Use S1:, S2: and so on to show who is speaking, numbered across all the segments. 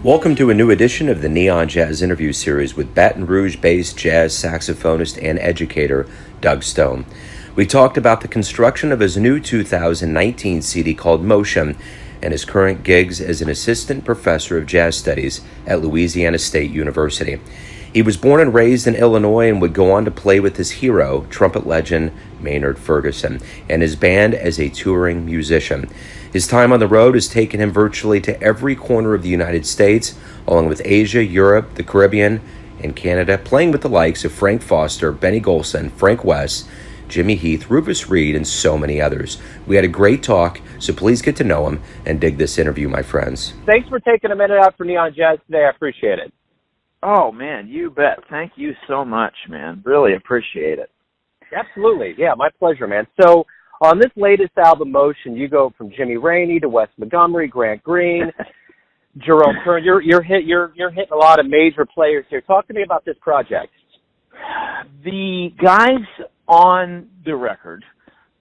S1: Welcome to a new edition of the Neon Jazz interview series with Baton Rouge-based jazz saxophonist and educator Doug Stone. We talked about the construction of his new 2019 CD called Motion and his current gigs as an assistant professor of jazz studies at Louisiana State University. He was born and raised in Illinois and would go on to play with his hero, trumpet legend Maynard Ferguson, and his band as a touring musician. His time on the road has taken him virtually to every corner of the United States, along with Asia, Europe, the Caribbean, and Canada, playing with the likes of Frank Foster, Benny Golson, Wess, Jimmy Heath, Rufus Reid, and so many others. We had a great talk, so please get to know him and dig this interview, my friends.
S2: Thanks for taking a minute out for Neon Jazz today. I appreciate it.
S3: Oh, man, you bet. Thank you so much, man. Really appreciate it.
S2: Absolutely. Yeah, my pleasure, man. So on this latest album, Motion, you go from Jimmy Rainey to Wes Montgomery, Grant Green, Jerome Kern. You're hitting a lot of major players here. Talk to me about this project.
S3: The guys on the record,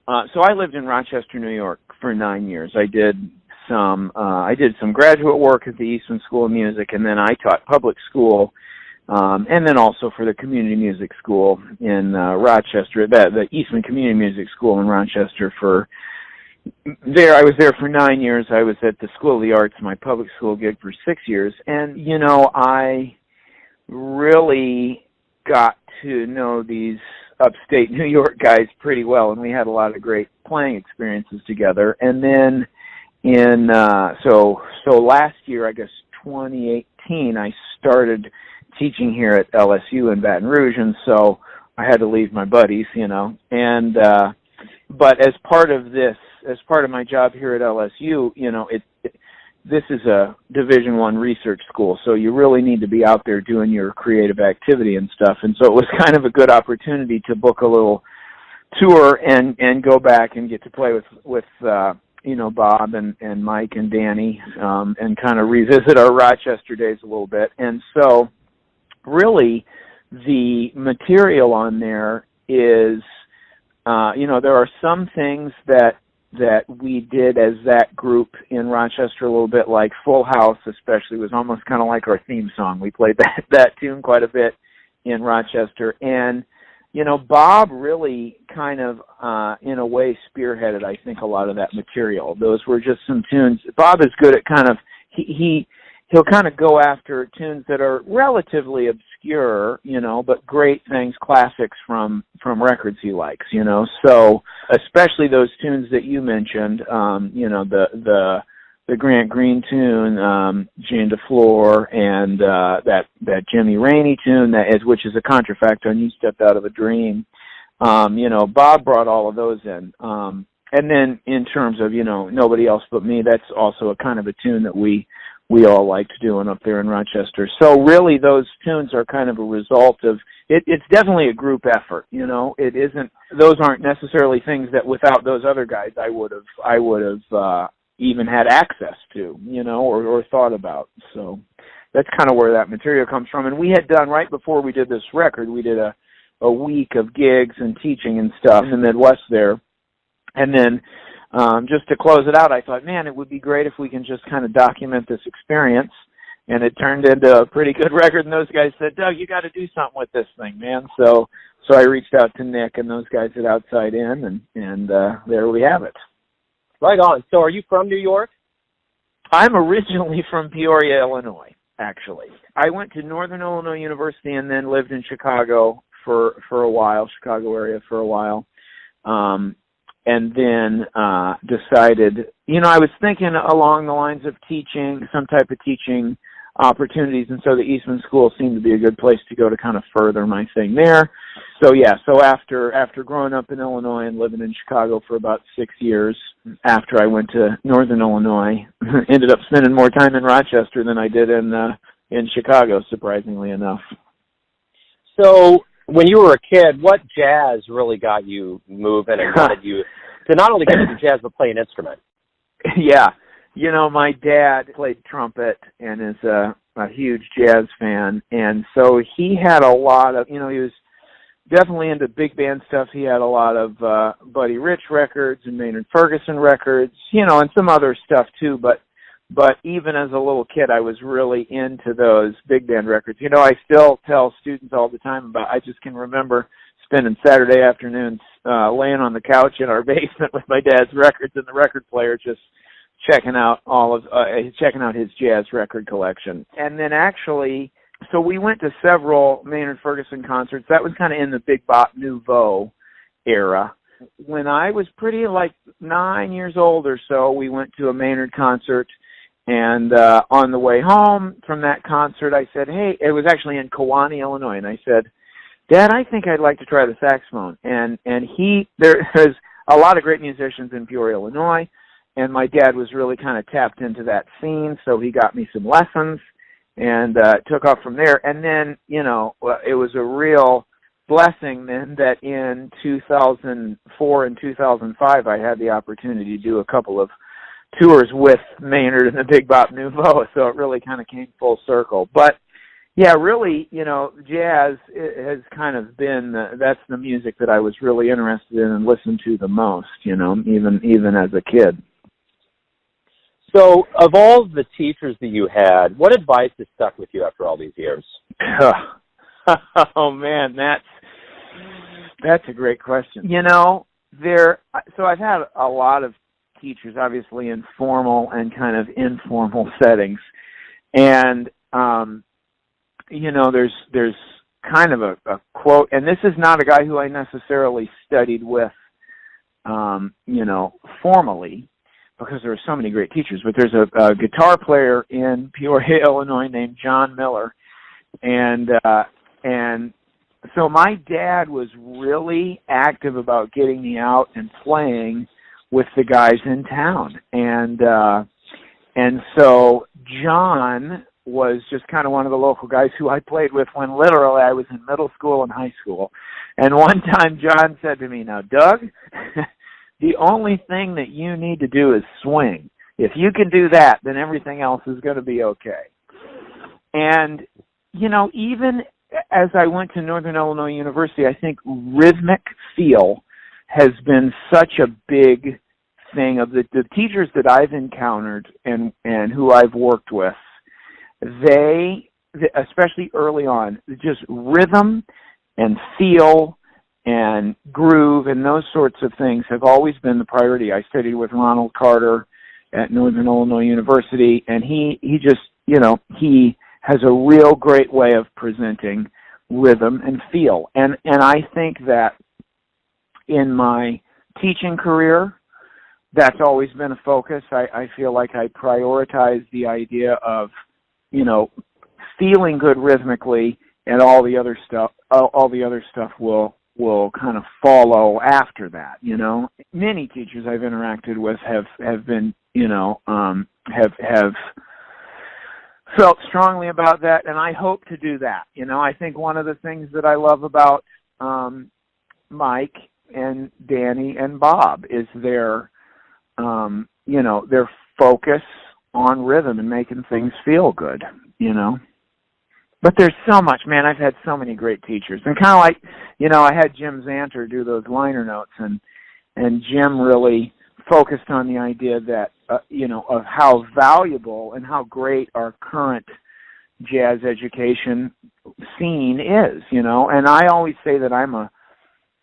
S3: so I lived in Rochester, New York for 9 years. I did some graduate work at the Eastman School of Music, and then I taught public school, and then also for the community music school in Rochester, the Eastman Community Music School in Rochester. I was there for 9 years. I was at the School of the Arts, my public school gig, for 6 years, and I really got to know these upstate New York guys pretty well, and we had a lot of great playing experiences together. And then so last year, I guess 2018, I started teaching here at LSU in Baton Rouge, and so I had to leave my buddies, and but as part of my job here at LSU, this is a Division I research school, so you really need to be out there doing your creative activity and stuff. And so it was kind of a good opportunity to book a little tour and go back and get to play with Bob and Mike and Danny, and kind of revisit our Rochester days a little bit. And so really the material on there is, there are some things that we did as that group in Rochester a little bit, like Full House especially was almost kind of like our theme song. We played that tune quite a bit in Rochester. And, Bob really kind of, in a way, spearheaded, I think, a lot of that material. Those were just some tunes. Bob is good at kind of, he'll kind of go after tunes that are relatively obscure, but great things, classics from records he likes, So especially those tunes that you mentioned, the Grant Green tune, Jean DeFleur, and that Jimmy Rainey tune which is a contrafact on You Stepped Out of a Dream. Bob brought all of those in. And then in terms of, Nobody Else But Me, that's also a kind of a tune that we all liked doing up there in Rochester. So really those tunes are kind of a result of, it's definitely a group effort, It isn't, those aren't necessarily things that without those other guys I would have even had access to, or thought about. So that's kind of where that material comes from. And we had done, right before we did this record, we did a week of gigs and teaching and stuff in the Midwest there. And then just to close it out, I thought, man, it would be great if we can just kind of document this experience. And it turned into a pretty good record. And those guys said, Doug, you got to do something with this thing, man. So I reached out to Nick and those guys at Outside In, and there we have it.
S2: Right on. So are you from New York?
S3: I'm originally from Peoria, Illinois, actually. I went to Northern Illinois University and then lived in Chicago for a while, Chicago area for a while. And then decided, I was thinking along the lines of teaching, some type of teaching opportunities, and so the Eastman School seemed to be a good place to go to kind of further my thing there. So after growing up in Illinois and living in Chicago for about 6 years, after I went to Northern Illinois, ended up spending more time in Rochester than I did in Chicago, surprisingly enough.
S2: So when you were a kid, what jazz really got you moving and wanted you to not only get into jazz but play an instrument?
S3: Yeah. My dad played trumpet and is a huge jazz fan. And so he had a lot of, he was definitely into big band stuff. He had a lot of Buddy Rich records and Maynard Ferguson records, and some other stuff too. But But even as a little kid, I was really into those big band records. You know, I still tell students all the time about, I just can remember spending Saturday afternoons laying on the couch in our basement with my dad's records and the record player, just checking out his jazz record collection. And then actually, so we went to several Maynard Ferguson concerts. That was kind of in the Big Bop Nouveau era. When I was pretty like 9 years old or so, we went to a Maynard concert. And on the way home from that concert, I said, hey, it was actually in Kewanee, Illinois, and I said, Dad, I think I'd like to try the saxophone. And there's a lot of great musicians in Peoria, Illinois, and my dad was really kind of tapped into that scene, so he got me some lessons and took off from there. And then, you know, it was a real blessing then that in 2004 and 2005, I had the opportunity to do a couple of tours with Maynard and the Big Bop Nouveau, so it really kind of came full circle. But yeah, really, you know, jazz has kind of been that's the music that I was really interested in and listened to the most, you know, even as a kid.
S2: So, of all the teachers that you had, what advice has stuck with you after all these years?
S3: Oh man, that's a great question. You know, so I've had a lot of teachers, obviously in formal and kind of informal settings, and you know, there's kind of a quote, and this is not a guy who I necessarily studied with, you know, formally, because there were so many great teachers, but there's a guitar player in Peoria, Illinois named John Miller, and so my dad was really active about getting me out and playing with the guys in town, and so John was just kind of one of the local guys who I played with when literally I was in middle school and high school. And one time John said to me, now, Doug, the only thing that you need to do is swing. If you can do that, then everything else is going to be okay. And, you know, even as I went to Northern Illinois University, I think rhythmic feel has been such a big thing of the teachers that I've encountered and who I've worked with. They, especially early on, just rhythm and feel and groove and those sorts of things have always been the priority. I studied with Ronald Carter at Northern Illinois University, and he just, you know, he has a real great way of presenting rhythm and feel. And I think that in my teaching career, that's always been a focus. I feel like I prioritize the idea of, you know, feeling good rhythmically, and all the other stuff will kind of follow after that, you know. Many teachers I've interacted with have been, you know, have felt strongly about that, and I hope to do that. You know, I think one of the things that I love about Mike and Danny and Bob is their, you know, their focus on rhythm and making things feel good, you know. But there's so much, man. I've had so many great teachers. And kind of like, you know, I had Jim Zanter do those liner notes, and Jim really focused on the idea that, you know, of how valuable and how great our current jazz education scene is, you know. And I always say that I'm a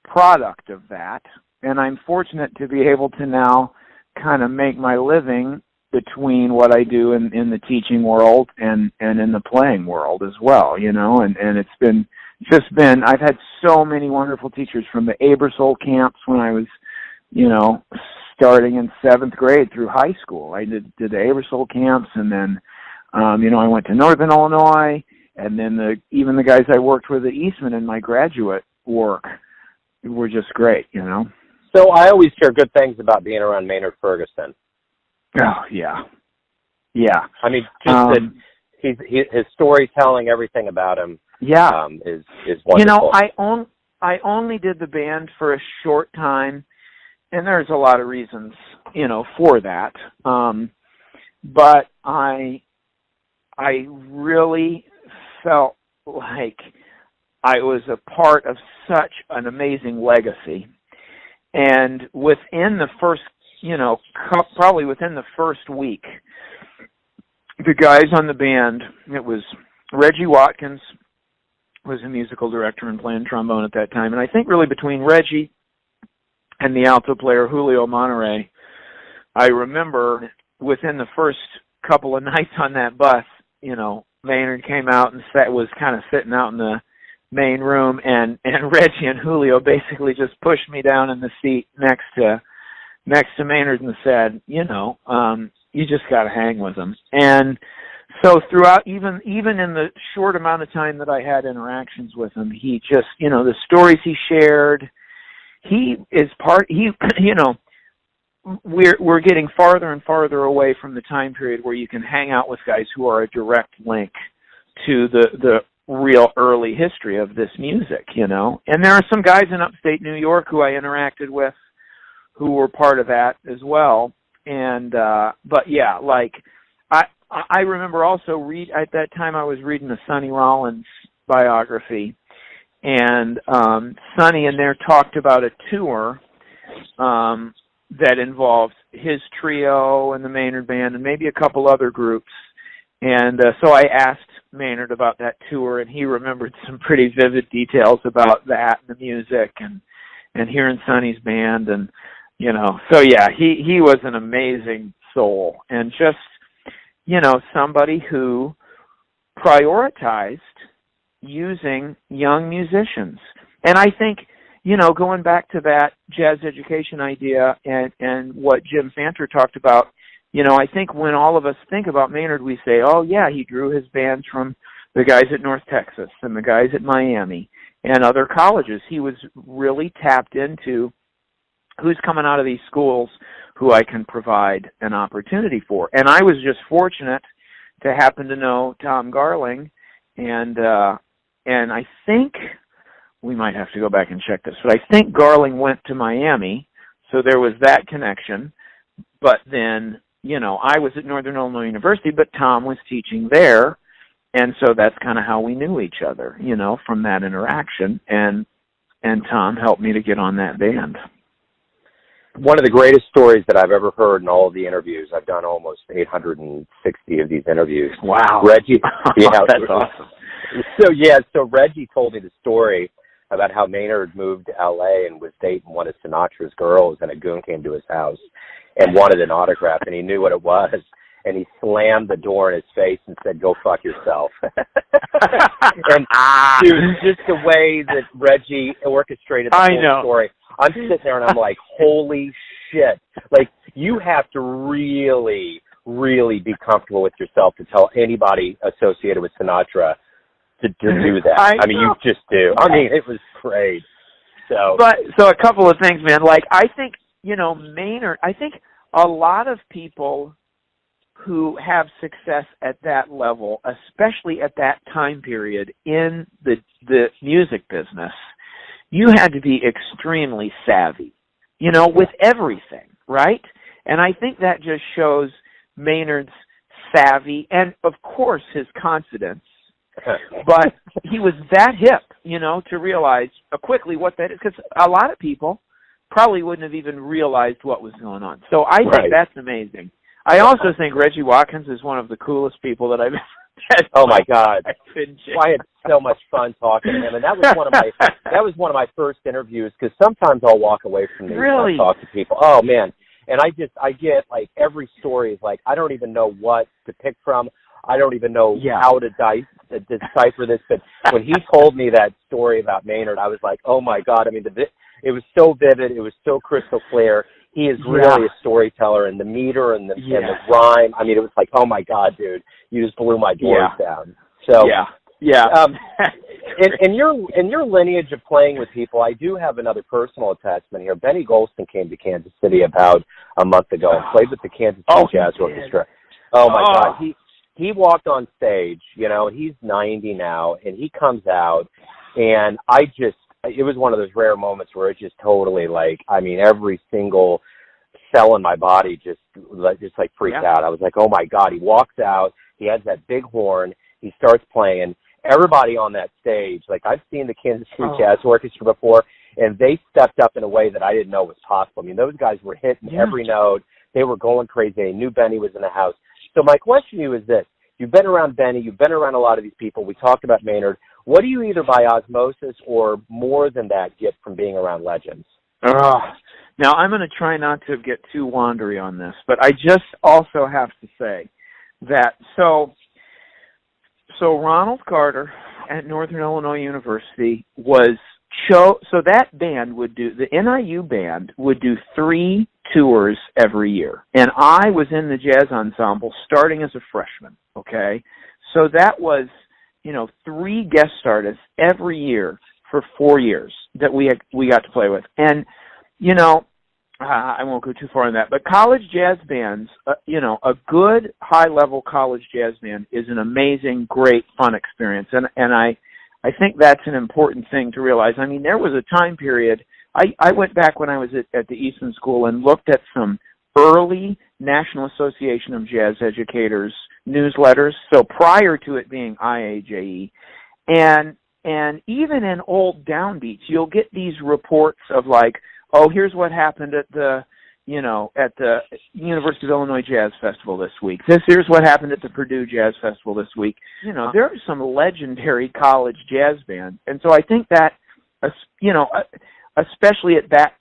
S3: product of that, and I'm fortunate to be able to now kind of make my living between what I do in the teaching world and in the playing world as well, you know, and it's just been, I've had so many wonderful teachers from the Abersol camps when I was, you know, starting in 7th grade through high school. I did the Abersol camps, and then, you know, I went to Northern Illinois, and then even the guys I worked with at Eastman in my graduate work were just great, you know.
S2: So I always hear good things about being around Maynard Ferguson.
S3: Oh, yeah. Yeah.
S2: I mean, just that his storytelling, everything about him,
S3: yeah,
S2: is wonderful.
S3: You know, I only did the band for a short time, and there's a lot of reasons, you know, for that. But I really felt like I was a part of such an amazing legacy. And within the first, you know, probably within the first week, the guys on the band, it was Reggie Watkins was a musical director and playing trombone at that time. And I think really between Reggie and the alto player Julio Monterey, I remember within the first couple of nights on that bus, Maynard came out and was kind of sitting out in the main room, and Reggie and Julio basically just pushed me down in the seat next to Maynard and said, you just got to hang with him. And so throughout, even in the short amount of time that I had interactions with him, he just, the stories he shared, we're getting farther and farther away from the time period where you can hang out with guys who are a direct link to the real early history of this music, And there are some guys in upstate New York who I interacted with who were part of that as well. And, but yeah, like, I remember also at that time I was reading a Sonny Rollins biography, and Sonny in there talked about a tour that involved his trio and the Maynard Band and maybe a couple other groups. And so I asked Maynard about that tour, and he remembered some pretty vivid details about that and the music and hearing Sonny's band. And, so yeah, he was an amazing soul and just, somebody who prioritized using young musicians. And I think, going back to that jazz education idea and what Jim Fanter talked about, I think when all of us think about Maynard, we say, oh, yeah, he drew his bands from the guys at North Texas and the guys at Miami and other colleges. He was really tapped into who's coming out of these schools who I can provide an opportunity for. And I was just fortunate to happen to know Tom Garling, and I think we might have to go back and check this, but I think Garling went to Miami, so there was that connection. But then, I was at Northern Illinois University, but Tom was teaching there, and so that's kind of how we knew each other, from that interaction, and Tom helped me to get on that band.
S2: One of the greatest stories that I've ever heard in all of the interviews. I've done almost 860 of these interviews.
S3: Wow.
S2: Reggie. Yeah,
S3: that's awesome.
S2: So Reggie told me the story about how Maynard moved to L.A. and was dating one of Sinatra's girls, and a goon came to his house and wanted an autograph, and he knew what it was, and he slammed the door in his face and said, "Go fuck yourself." And dude, just the way that Reggie orchestrated the whole story. I'm sitting there and I'm like, holy shit. Like, you have to really, really be comfortable with yourself to tell anybody associated with Sinatra to do that. I mean, you just do. I mean, it was great. So
S3: a couple of things, man. Like, I think, Maynard, I think a lot of people who have success at that level, especially at that time period in the music business, you had to be extremely savvy, with everything, right? And I think that just shows Maynard's savvy and, of course, his confidence. But he was that hip, to realize quickly what that is, because a lot of people probably wouldn't have even realized what was going on. So I think that's amazing. I also think Reggie Watkins is one of the coolest people that I've ever met.
S2: Oh my God! I had so much fun talking to him, and that was one of my first interviews, because sometimes I'll walk away from these and talk to people. Oh man! And I get like every story is like, I don't even know what to pick from. I don't even know how to decipher this. But when he told me that story about Maynard, I was like, oh my God! I mean, it was so vivid. It was so crystal clear. He is really a storyteller, and the meter and the rhyme. I mean, it was like, oh my God, dude, you just blew my doors down. So in your lineage of playing with people, I do have another personal attachment here. Benny Golson came to Kansas City about a month ago and played with the Kansas City Jazz Orchestra. Oh my God, he walked on stage, and he's 90 now, and he comes out, and it was one of those rare moments where it just totally, like, I mean, every single cell in my body just freaked out. I was like, oh my God. He walks out, he has that big horn, he starts playing. Everybody on that stage, like, I've seen the Kansas City Jazz Orchestra before, and they stepped up in a way that I didn't know was possible. I mean, those guys were hitting every note. They were going crazy. They knew Benny was in the house. So my question to you is this. you've been around Benny, you've been around a lot of these people. We talked about Maynard. What do you either by osmosis or more than that get from being around legends?
S3: Now, I'm going to try not to get too wandery on this, but I just also have to say that, so Ronald Carter at Northern Illinois University so that band would do, the NIU band would do 3 tours every year. And I was in the jazz ensemble starting as a freshman, okay? So that was, 3 guest artists every year for 4 years that we got to play with. And, I won't go too far on that, but college jazz bands, a good high-level college jazz band is an amazing, great, fun experience. And I think that's an important thing to realize. I mean, there was a time period, I went back when I was at the Eastman School and looked at some early National Association of Jazz Educators newsletters, so prior to it being IAJE, and even in old downbeats, you'll get these reports of like, oh, here's what happened at the University of Illinois Jazz Festival this week. Here's what happened at the Purdue Jazz Festival this week. There are some legendary college jazz bands. And so I think that, especially at that,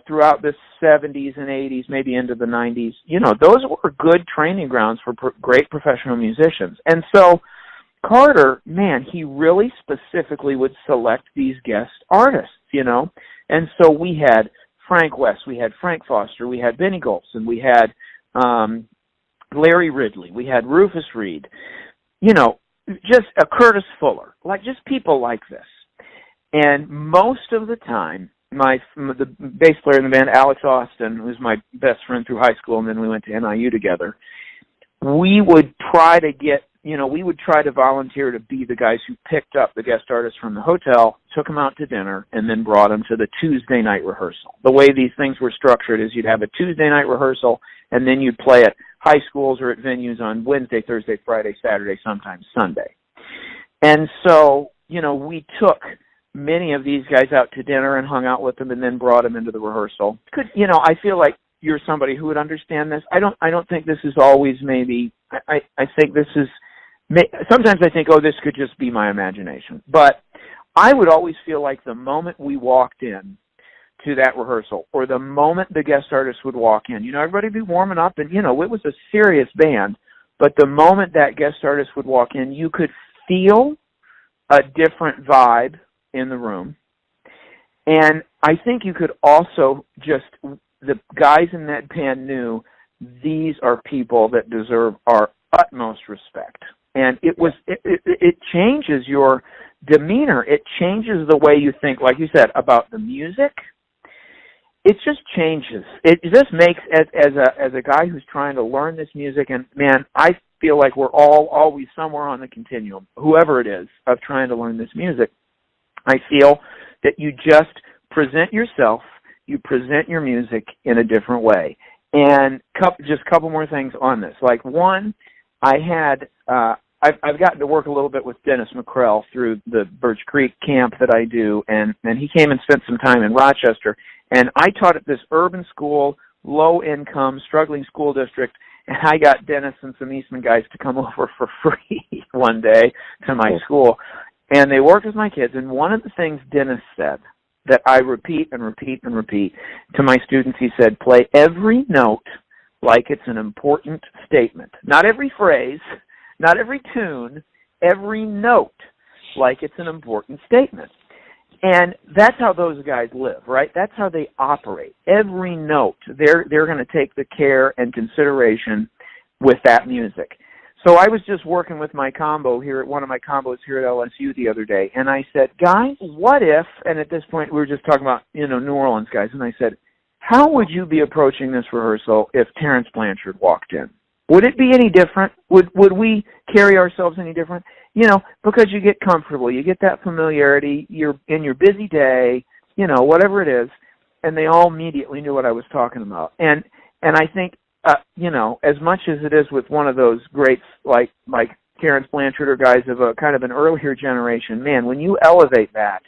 S3: throughout the 70s and 80s, maybe into the 90s, those were good training grounds for great professional musicians. And so Carter, man, he really specifically would select these guest artists, And so we had Frank Wess, we had Frank Foster, we had Benny Golson, we had Larry Ridley, we had Rufus Reid, just a Curtis Fuller, like just people like this. And most of the time, the bass player in the band, Alex Austin, who was my best friend through high school, and then we went to NIU together, we would try to volunteer to be the guys who picked up the guest artists from the hotel, took them out to dinner, and then brought them to the Tuesday night rehearsal. The way these things were structured is you'd have a Tuesday night rehearsal, and then you'd play at high schools or at venues on Wednesday, Thursday, Friday, Saturday, sometimes Sunday. And so, we took many of these guys out to dinner and hung out with them and then brought them into the rehearsal. I feel like you're somebody who would understand this. I don't think this is always maybe, I think this is, sometimes I think, this could just be my imagination. But I would always feel like the moment we walked in to that rehearsal, or the moment the guest artist would walk in, everybody would be warming up, and, it was a serious band, but the moment that guest artist would walk in, you could feel a different vibe in the room. And I think you could also the guys in that band knew these are people that deserve our utmost respect. And it changes your demeanor. It changes the way you think, like you said, about the music. It just changes. It just makes, as a guy who's trying to learn this music, and man, I feel like we're all always somewhere on the continuum, whoever it is, of trying to learn this music. I feel that you just present yourself, you present your music in a different way. And just a couple more things on this. Like, one, I've gotten to work a little bit with Dennis McCrell through the Birch Creek camp that I do, and he came and spent some time in Rochester, and I taught at this urban school, low-income, struggling school district, and I got Dennis and some Eastman guys to come over for free one day to my school, and they worked with my kids, and one of the things Dennis said that I repeat and repeat and repeat to my students, he said, play every note like it's an important statement. Not every phrase, not every tune, every note like it's an important statement. And that's how those guys live, right? That's how they operate. Every note, they're going to take the care and consideration with that music. So I was just working with my combo here, one of my combos here at LSU the other day, and I said, guys, what if, and at this point we were just talking about, New Orleans guys, and I said, how would you be approaching this rehearsal if Terrence Blanchard walked in? Would it be any different? Would we carry ourselves any different? Because you get comfortable, you get that familiarity, you're in your busy day, whatever it is, and they all immediately knew what I was talking about. And I think, as much as it is with one of those greats like Terrence Blanchard or guys of a kind of an earlier generation, man, when you elevate that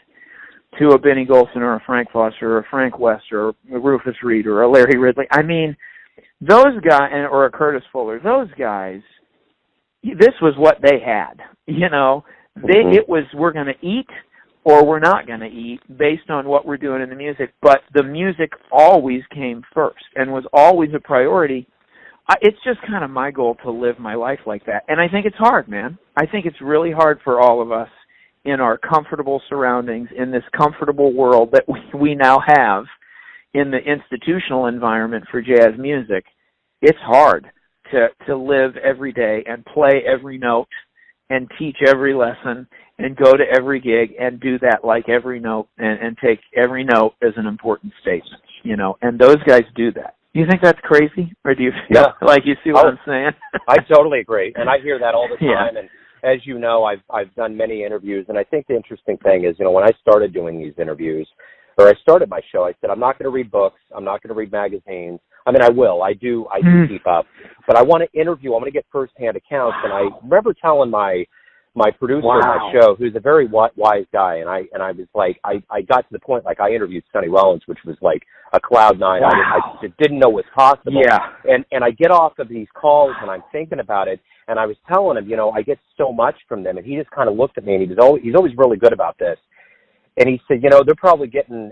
S3: to a Benny Golson or a Frank Foster or a Frank Wess or a Rufus Reid or a Larry Ridley, I mean, those guys, or a Curtis Fuller, those guys, this was what they had. It was, we're going to eat or we're not going to eat based on what we're doing in the music. But the music always came first and was always a priority. It's just kind of my goal to live my life like that. And I think it's hard, man. I think it's really hard for all of us in our comfortable surroundings, in this comfortable world that we now have in the institutional environment for jazz music. It's hard to live every day and play every note and teach every lesson and go to every gig and do that like every note and take every note as an important statement, and those guys do that. Do you think that's crazy, or do you feel like you see what I'm saying?
S2: I totally agree, and I hear that all the time. And as you know, I've done many interviews, and I think the interesting thing is, when I started doing these interviews, or I started my show, I said I'm not going to read books, I'm not going to read magazines. I mean, I will, I do keep up, but I want to interview. I want to get firsthand accounts. And I remember telling my producer of my show, who's a very wise guy, and I was like, I got to the point, like, I interviewed Sonny Rollins, which was like a cloud nine.
S3: Wow.
S2: I just didn't know was possible.
S3: Yeah.
S2: And I get off of these calls and I'm thinking about it, and I was telling him, I get so much from them, and he just kind of looked at me, and he's always really good about this. And he said, they're probably getting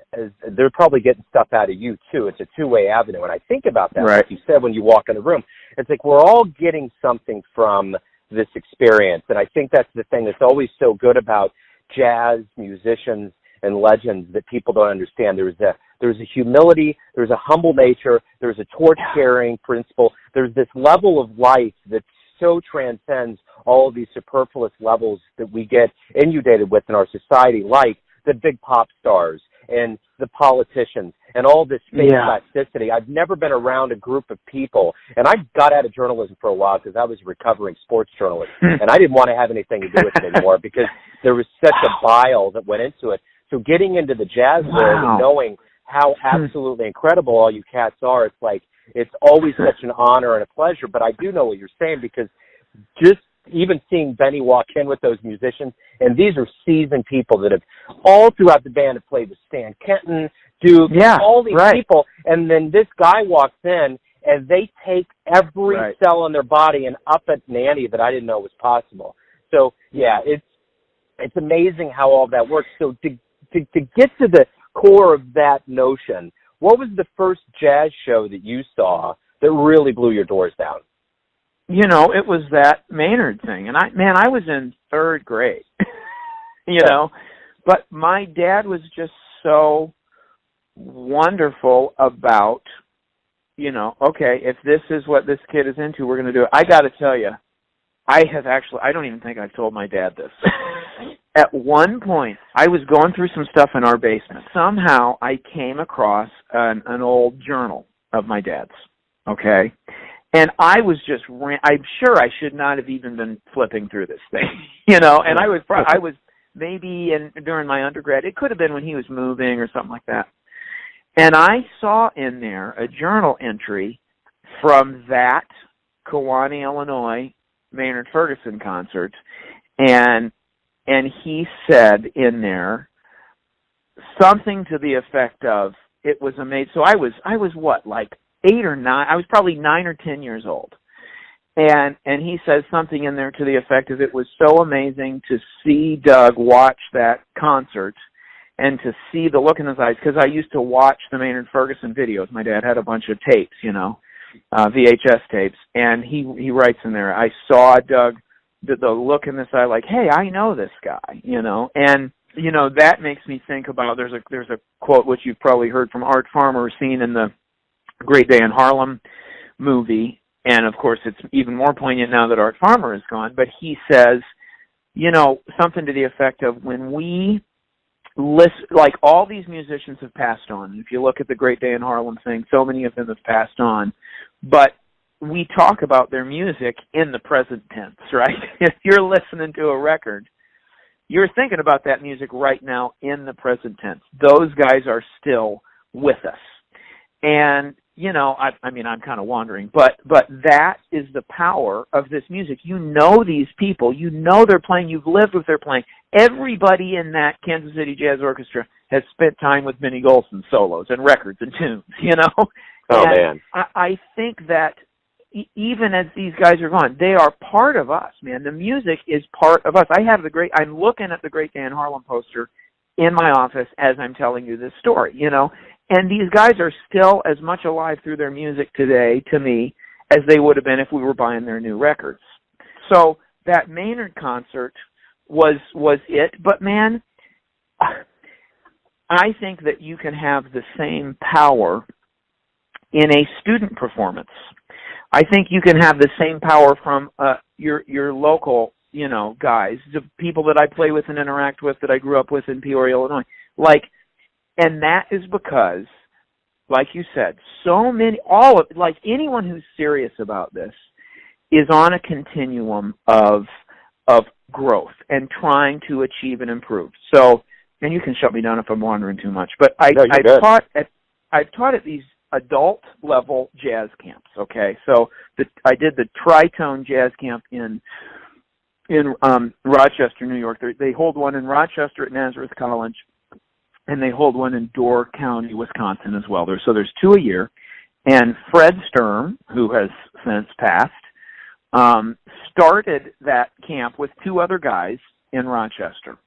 S2: stuff out of you too. It's a two-way avenue. And I think about that, like you said, when you walk in the room, it's like we're all getting something from this experience. And I think that's the thing that's always so good about jazz musicians and legends that people don't understand. There's a humility, there's a humble nature, there's a torch-carrying principle. There's this level of life that so transcends all of these superfluous levels that we get inundated with in our society, like the big pop stars and the politicians and all this fake plasticity. I've never been around a group of people, and I got out of journalism for a while because I was a recovering sports journalist, and I didn't want to have anything to do with it anymore because there was such a bile that went into it. So getting into the jazz world and knowing how absolutely incredible all you cats are, it's like, it's always such an honor and a pleasure. But I do know what you're saying, because just even seeing Benny walk in with those musicians, and these are seasoned people that have all throughout the band have played with Stan Kenton, Duke, all these people, and then this guy walks in and they take every cell in their body and up at an ante that I didn't know was possible. So it's amazing how all that works. So to get to the core of that notion, what was the first jazz show that you saw that really blew your doors down?
S3: It was that Maynard thing. And I was in third grade, know, but my dad was just so wonderful about, okay, if this is what this kid is into, we're going to do it. I got to tell you, I don't even think I've told my dad this. At one point, I was going through some stuff in our basement. Somehow I came across an old journal of my dad's, okay? And I was just, I'm sure I should not have even been flipping through this thing, and I was maybe during my undergrad. It could have been when he was moving or something like that. And I saw in there a journal entry from that Kewanee, Illinois, Maynard Ferguson concert, and he said in there something to the effect of, it was amazing. So I was what, like 8 or 9? I was probably 9 or 10 years old. And he says something in there to the effect of, it was so amazing to see Doug watch that concert and to see the look in his eyes, because I used to watch the Maynard Ferguson videos. My dad had a bunch of tapes, VHS tapes, and he writes in there, I saw Doug, the look in his eye, like, hey, I know this guy, and that makes me think about, there's a quote which you've probably heard from Art Farmer, seen in the Great Day in Harlem movie, and of course it's even more poignant now that Art Farmer is gone, but he says, something to the effect of, when we listen, like, all these musicians have passed on. If you look at the Great Day in Harlem thing, so many of them have passed on, but we talk about their music in the present tense, right? If you're listening to a record, you're thinking about that music right now in the present tense. Those guys are still with us. And, I'm kind of wandering, but that is the power of this music. These people, they're playing, you've lived with their playing. Everybody in that Kansas City Jazz Orchestra has spent time with Benny Golson solos and records and tunes,
S2: Oh, man.
S3: I think that even as these guys are gone, they are part of us, man. The music is part of us. I'm looking at the Great Dan Harlem poster in my office as I'm telling you this story, and these guys are still as much alive through their music today to me as they would have been if we were buying their new records. So that Maynard concert was it, but man, I think that you can have the same power in a student performance. I think you can have the same power from your local, guys, the people that I play with and interact with that I grew up with in Peoria, Illinois. And that is because, like you said, anyone who's serious about this is on a continuum of growth and trying to achieve and improve. So, and you can shut me down if I'm wandering too much, but I've taught at these adult level jazz camps. Okay, so I did the Tritone Jazz Camp in Rochester, New York. They hold one in Rochester at Nazareth College, and they hold one in Door County, Wisconsin as well. There's 2 a year. And Fred Sturm, who has since passed, started that camp with 2 other guys in Rochester.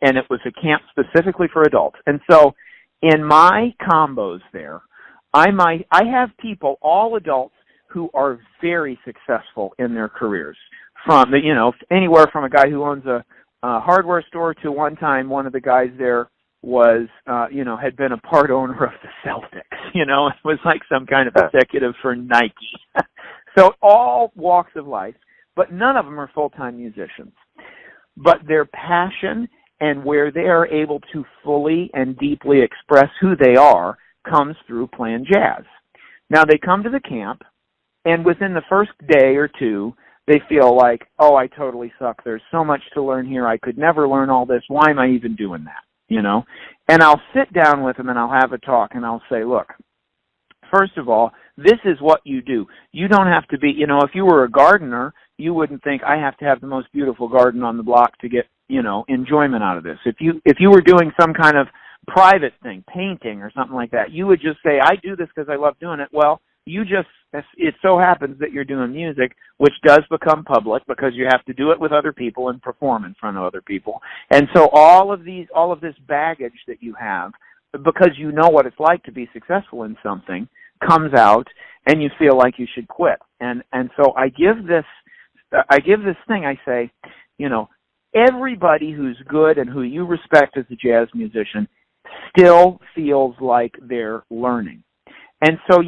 S3: And it was a camp specifically for adults. And so in my combos there, I have people, all adults, who are very successful in their careers. From anywhere from a guy who owns a hardware store to one time one of the guys there was, had been a part owner of the Celtics. It was like some kind of executive for Nike. So all walks of life, but none of them are full-time musicians. But their passion and where they are able to fully and deeply express who they are comes through playing jazz. Now, they come to the camp, and within the first day or two, they feel like, oh, I totally suck. There's so much to learn here. I could never learn all this. Why am I even doing that? And I'll sit down with them and I'll have a talk and I'll say, look, first of all, this is what you do. You don't have to be, if you were a gardener, you wouldn't think I have to have the most beautiful garden on the block to get, enjoyment out of this. If you were doing some kind of private thing, painting or something like that, you would just say, I do this because I love doing it. Well, it so happens that you're doing music, which does become public because you have to do it with other people and perform in front of other people. And so all of this baggage that you have, because you know what it's like to be successful in something, comes out and you feel like you should quit. And so I give this thing, I say, everybody who's good and who you respect as a jazz musician still feels like they're learning. And so,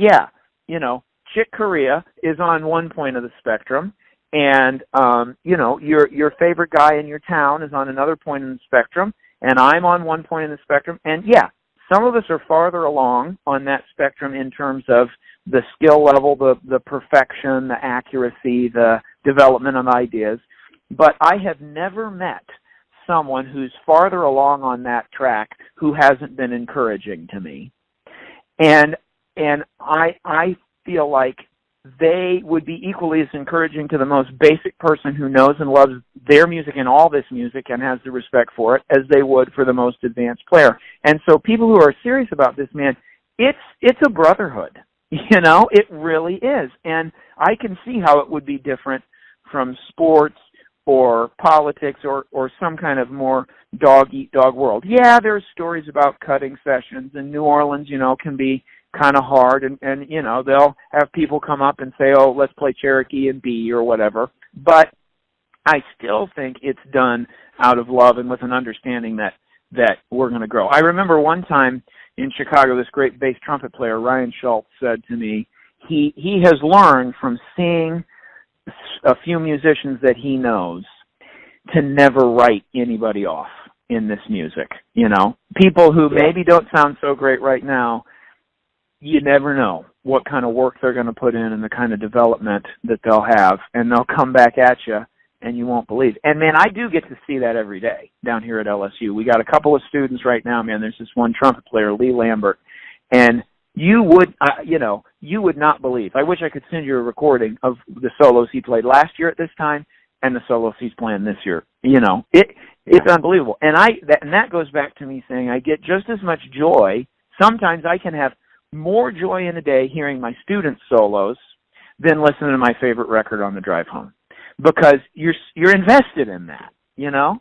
S3: Chick Corea is on one point of the spectrum, and, your favorite guy in your town is on another point in the spectrum, and I'm on one point in the spectrum. And, some of us are farther along on that spectrum in terms of the skill level, the perfection, the accuracy, the development of ideas. But I have never met someone who's farther along on that track who hasn't been encouraging to me. And I feel like they would be equally as encouraging to the most basic person who knows and loves their music and all this music and has the respect for it as they would for the most advanced player. And so people who are serious about this, man, it's a brotherhood. It really is. And I can see how it would be different from sports or politics or some kind of more dog-eat-dog world. Yeah, there's stories about cutting sessions, and New Orleans, can be kind of hard, and they'll have people come up and say, oh, let's play Cherokee and B or whatever. But I still think it's done out of love and with an understanding that we're going to grow. I remember one time in Chicago, this great bass trumpet player, Ryan Schultz, said to me, he has learned from seeing a few musicians that he knows to never write anybody off in this music. People who maybe don't sound so great right now, you never know what kind of work they're going to put in and the kind of development that they'll have, and they'll come back at you and you won't believe. And man, I do get to see that every day down here at LSU. We got a couple of students right now, man. There's this one trumpet player, Lee Lambert, and you would not believe. I wish I could send you a recording of the solos he played last year at this time and the solos he's playing this year. It's unbelievable. And that goes back to me saying I get just as much joy. Sometimes I can have more joy in a day hearing my students' solos than listening to my favorite record on the drive home, because you're invested in that, you know?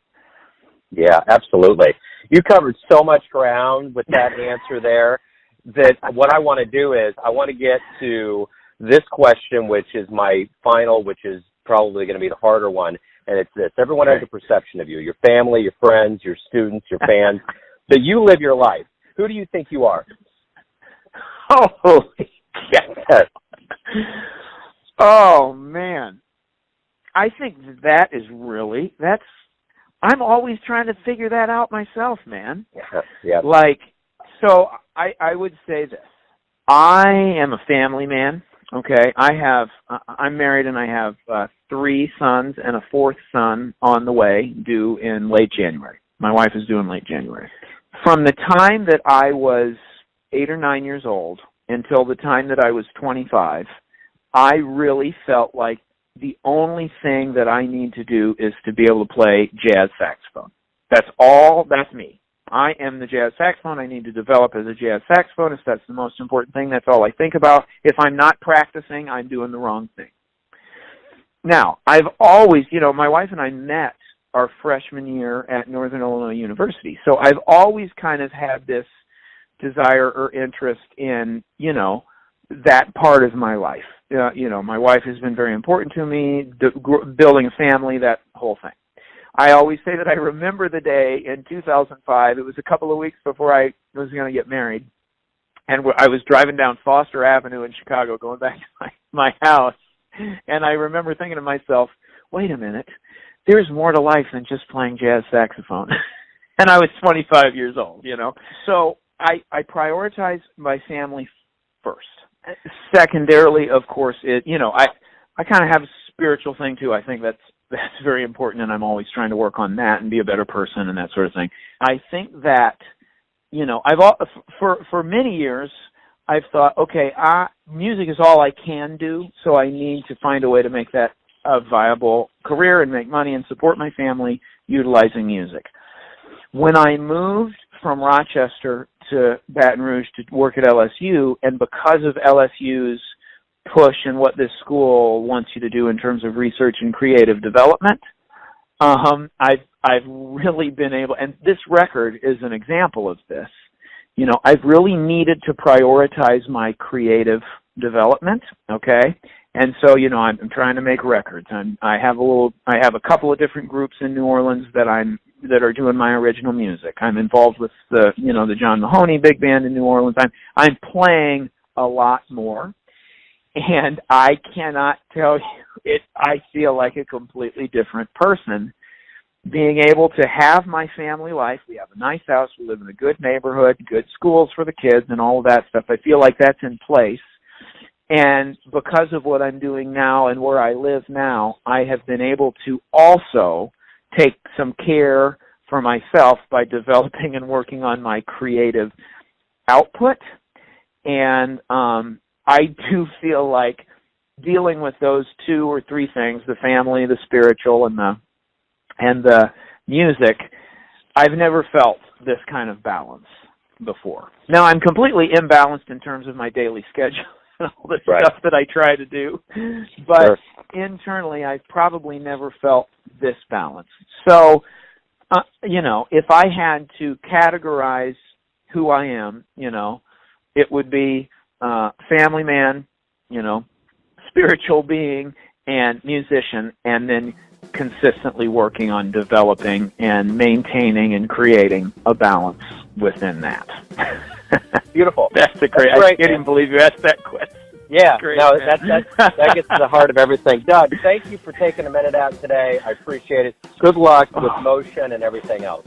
S2: Yeah, absolutely. You covered so much ground with that answer there that what I want to do is I want to get to this question, which is my final, which is probably going to be the harder one, and it's this. Everyone has a perception of you, your family, your friends, your students, your fans, that you live your life. Who do you think you are?
S3: Oh, yes. Oh, man. I think that is really, I'm always trying to figure that out myself, man.
S2: Yeah.
S3: Like, so I would say this. I am a family man, okay? I'm married and I have 3 sons and a 4th son on the way, due in late January. My wife is due in late January. From the time that I was 8 or 9 years old until the time that I was 25, I really felt like the only thing that I need to do is to be able to play jazz saxophone. That's me. I am the jazz saxophone. I need to develop as a jazz saxophonist. That's the most important thing. That's all I think about. If I'm not practicing, I'm doing the wrong thing. Now, I've always, my wife and I met our freshman year at Northern Illinois University. So I've always kind of had this desire or interest in, that part of my life. My wife has been very important to me, building a family, that whole thing. I always say that I remember the day in 2005, it was a couple of weeks before I was going to get married, and I was driving down Foster Avenue in Chicago going back to my house, and I remember thinking to myself, wait a minute, there's more to life than just playing jazz saxophone. And I was 25 years old, So I prioritize my family first. Secondarily, of course, I kind of have a spiritual thing too. I think that's very important, and I'm always trying to work on that and be a better person and that sort of thing. I think that, for many years, I've thought, okay, music is all I can do, so I need to find a way to make that a viable career and make money and support my family utilizing music. When I moved from Rochester to Baton Rouge to work at LSU, and because of LSU's push and what this school wants you to do in terms of research and creative development, I've really been able, and this record is an example of this, I've really needed to prioritize my creative development, okay? And so, I'm trying to make records. I have a couple of different groups in New Orleans that are doing my original music. I'm involved with the John Mahoney Big Band in New Orleans. I'm playing a lot more, and I cannot tell you, I feel like a completely different person being able to have my family life. We have a nice house. We live in a good neighborhood, good schools for the kids, and all of that stuff. I feel like that's in place. And because of what I'm doing now and where I live now, I have been able to also take some care for myself by developing and working on my creative output. And I do feel like dealing with those 2 or 3 things, the family, the spiritual, and the music, I've never felt this kind of balance before. Now, I'm completely imbalanced in terms of my daily schedule and all the stuff that I try to do, but internally, I've probably never felt this balance. So, if I had to categorize who I am, it would be family man, spiritual being, and musician, and then consistently working on developing and maintaining and creating a balance within that.
S2: Beautiful.
S3: That's great. I can't even believe you asked that question.
S2: Yeah, great, no, that gets to the heart of everything. Doug, thank you for taking a minute out today. I appreciate it. Good luck with motion and everything else.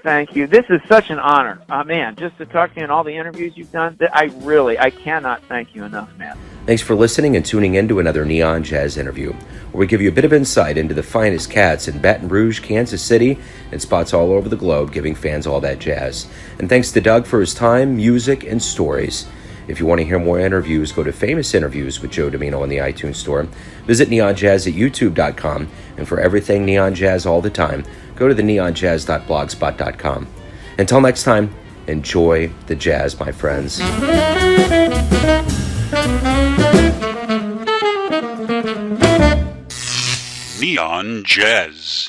S3: Thank you. This is such an honor. Man, just to talk to you and all the interviews you've done, I cannot thank you enough, man.
S1: Thanks for listening and tuning in to another Neon Jazz interview, where we give you a bit of insight into the finest cats in Baton Rouge, Kansas City, and spots all over the globe, giving fans all that jazz. And thanks to Doug for his time, music, and stories. If you want to hear more interviews, go to Famous Interviews with Joe Domino on the iTunes Store. Visit neonjazz at youtube.com. And for everything Neon Jazz all the time, go to the neonjazz.blogspot.com. Until next time, enjoy the jazz, my friends.
S4: neon jazz.